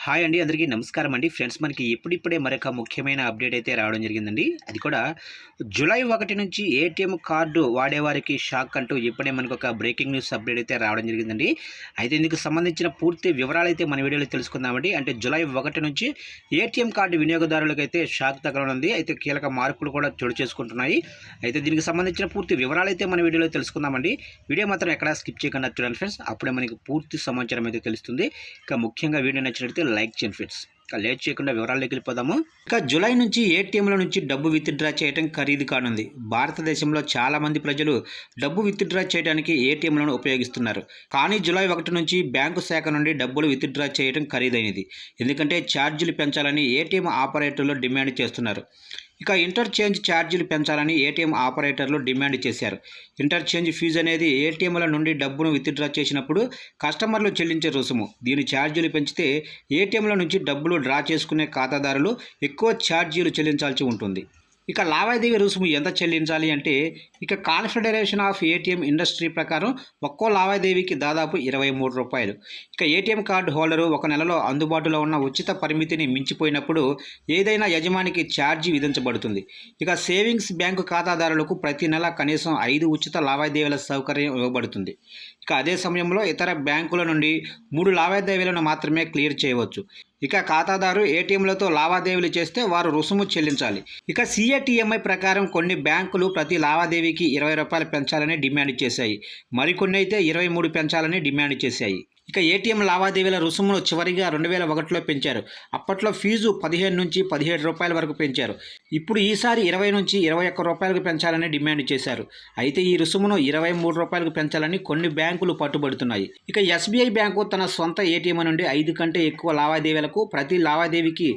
Hi అండి, అందరికీ నమస్కారం అండి. ఫ్రెండ్స్, మనకి ఇప్పుడిప్పుడే మరొక ముఖ్యమైన అప్డేట్ అయితే రావడం జరిగిందండి. అది కూడా జూలై 1 నుంచి ఏటీఎం కార్డు వాడేవారికి షాక్ అంటూ ఇప్పుడే మనకు ఒక బ్రేకింగ్ న్యూస్ అప్డేట్ అయితే రావడం జరిగిందండి. అయితే ఇందుకు సంబంధించిన పూర్తి వివరాలు అయితే మన వీడియోలో తెలుసుకుందామండి. అంటే జూలై 1 నుంచి ఏటీఎం కార్డు వినియోగదారులకు అయితే షాక్ తగలనుంది. అయితే కీలక మార్పులు కూడా చోటు చేసుకుంటున్నాయి. అయితే దీనికి సంబంధించిన పూర్తి వివరాలు అయితే మన వీడియోలో తెలుసుకుందామండి. వీడియో మాత్రం ఎక్కడా స్కిప్ చేయకుండా చూడండి ఫ్రెండ్స్. అప్పుడే మనకి పూర్తి సమాచారం అయితే తెలుస్తుంది. ఇక ముఖ్యంగా వీడియో నచ్చినట్లయితే లైక్ చేయండి ఫ్రెండ్స్. ఇక లేట్ చేయకుండా వివరాల్లోకి వెళ్ళిపోదాము. ఇక జూలై నుంచి ఏటీఎంల నుంచి డబ్బు విత్డ్రా చేయడం ఖరీదు కానుంది. భారతదేశంలో చాలా మంది ప్రజలు డబ్బు విత్డ్రా చేయడానికి ఏటీఎంలను ఉపయోగిస్తున్నారు. కానీ జూలై 1 నుంచి బ్యాంకు శాఖ నుండి డబ్బులు విత్డ్రా చేయడం ఖరీదైనది. ఎందుకంటే ఛార్జీలు పెంచాలని ఏటీఎం ఆపరేటర్లు డిమాండ్ చేస్తున్నారు. ఇక ఇంటర్చేంజ్ ఛార్జీలు పెంచాలని ఏటీఎం ఆపరేటర్లు డిమాండ్ చేశారు. ఇంటర్చేంజ్ ఫీజు అనేది ఏటీఎంల నుండి డబ్బును విత్డ్రా చేసినప్పుడు కస్టమర్లు చెల్లించే రుసుము. దీని ఛార్జీలు పెంచితే ఏటీఎంల నుంచి డబ్బులు డ్రా చేసుకునే ఖాతాదారులు ఎక్కువ ఛార్జీలు చెల్లించాల్సి ఉంటుంది. ఇక లావాదేవీ రుసుము ఎంత చెల్లించాలి అంటే, ఇక కాన్ఫెడరేషన్ ఆఫ్ ఏటీఎం ఇండస్ట్రీ ప్రకారం ఒక్కో లావాదేవీకి దాదాపు రూ. 23. ఇక ఏటీఎం కార్డు హోల్డరు ఒక నెలలో అందుబాటులో ఉన్న ఉచిత పరిమితిని మించిపోయినప్పుడు ఏదైనా యజమానికి ఛార్జీ విధించబడుతుంది. ఇక సేవింగ్స్ బ్యాంకు ఖాతాదారులకు ప్రతి నెల కనీసం 5 ఉచిత లావాదేవీల సౌకర్యం ఇవ్వబడుతుంది. ఇక అదే సమయంలో ఇతర బ్యాంకుల నుండి 3 లావాదేవీలను మాత్రమే క్లియర్ చేయవచ్చు. ఇక ఖాతాదారు ఏటీఎంలతో లావాదేవీలు చేస్తే వారు రుసుము చెల్లించాలి. ఇక సిఏటీఎంఐ ప్రకారం కొన్ని బ్యాంకులు ప్రతి లావాదేవీకి రూ. 20 పెంచాలని డిమాండ్ చేశాయి. మరికొన్ని అయితే 23 పెంచాలని డిమాండ్ చేశాయి. ఇక ఏటీఎం లావాదేవీల రుసుమును చివరిగా 2001లో పెంచారు. అప్పట్లో ఫీజు 15 నుంచి 17 రూపాయల వరకు పెంచారు. ఇప్పుడు ఈసారి 20 నుంచి 21 రూపాయలకు పెంచాలని డిమాండ్ చేశారు. అయితే ఈ రుసుమును 23 రూపాయలకు పెంచాలని కొన్ని బ్యాంకులు పట్టుబడుతున్నాయి. ఇక ఎస్బీఐ బ్యాంకు తన సొంత ఏటీఎం నుండి 5 కంటే ఎక్కువ లావాదేవీలకు ప్రతి లావాదేవీకి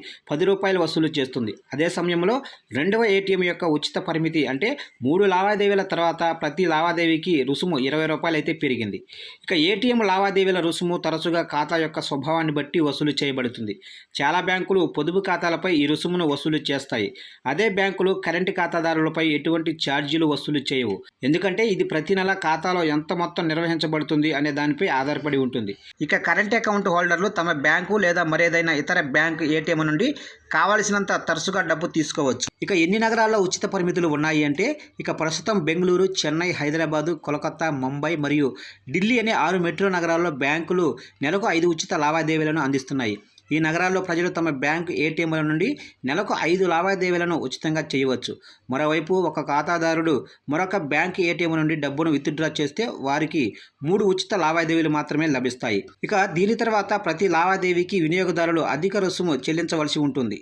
రూ. 10 వసూలు చేస్తుంది. అదే సమయంలో రెండవ ఏటీఎం యొక్క ఉచిత పరిమితి అంటే 3 లావాదేవీల తర్వాత ప్రతి లావాదేవీకి రుసుము రూ. 20 అయితే పెరిగింది. ఇక ఏటీఎం లావాదేవీల రుసుము తరచుగా ఖాతా యొక్క స్వభావాన్ని బట్టి వసూలు చేయబడుతుంది. చాలా బ్యాంకులు పొదుపు ఖాతాలపై ఈ రుసుమును వసూలు చేస్తాయి. అదే బ్యాంకులు కరెంటు ఖాతాదారులపై ఎటువంటి ఛార్జీలు వసూలు చేయవు. ఎందుకంటే ఇది ప్రతి నెల ఖాతాలో ఎంత మొత్తం నిర్వహించబడుతుంది అనే దానిపై ఆధారపడి ఉంటుంది. ఇక కరెంట్ అకౌంట్ హోల్డర్లు తమ బ్యాంకు లేదా మరేదైనా ఇతర బ్యాంకు ఏటీఎం నుండి కావలసినంత తరచుగా డబ్బు తీసుకోవచ్చు. ఇక ఎన్ని నగరాల్లో ఉచిత పరిమితులు ఉన్నాయి అంటే, ఇక ప్రస్తుతం బెంగళూరు, చెన్నై, హైదరాబాదు, కోల్కతా, ముంబై మరియు ఢిల్లీ అనే 6 మెట్రో నగరాల్లో బ్యాంకులు నెలకు 5 ఉచిత లావాదేవీలను అందిస్తున్నాయి. ఈ నగరాల్లో ప్రజలు తమ బ్యాంకు ఏటీఎంల నుండి నెలకు 5 లావాదేవీలను ఉచితంగా చేయవచ్చు. మరోవైపు ఒక ఖాతాదారుడు మరొక బ్యాంకు ఏటీఎం నుండి డబ్బును విత్డ్రా చేస్తే వారికి 3 ఉచిత లావాదేవీలు మాత్రమే లభిస్తాయి. ఇక దీని తర్వాత ప్రతి లావాదేవీకి వినియోగదారులు అధిక రుసుము చెల్లించవలసి ఉంటుంది.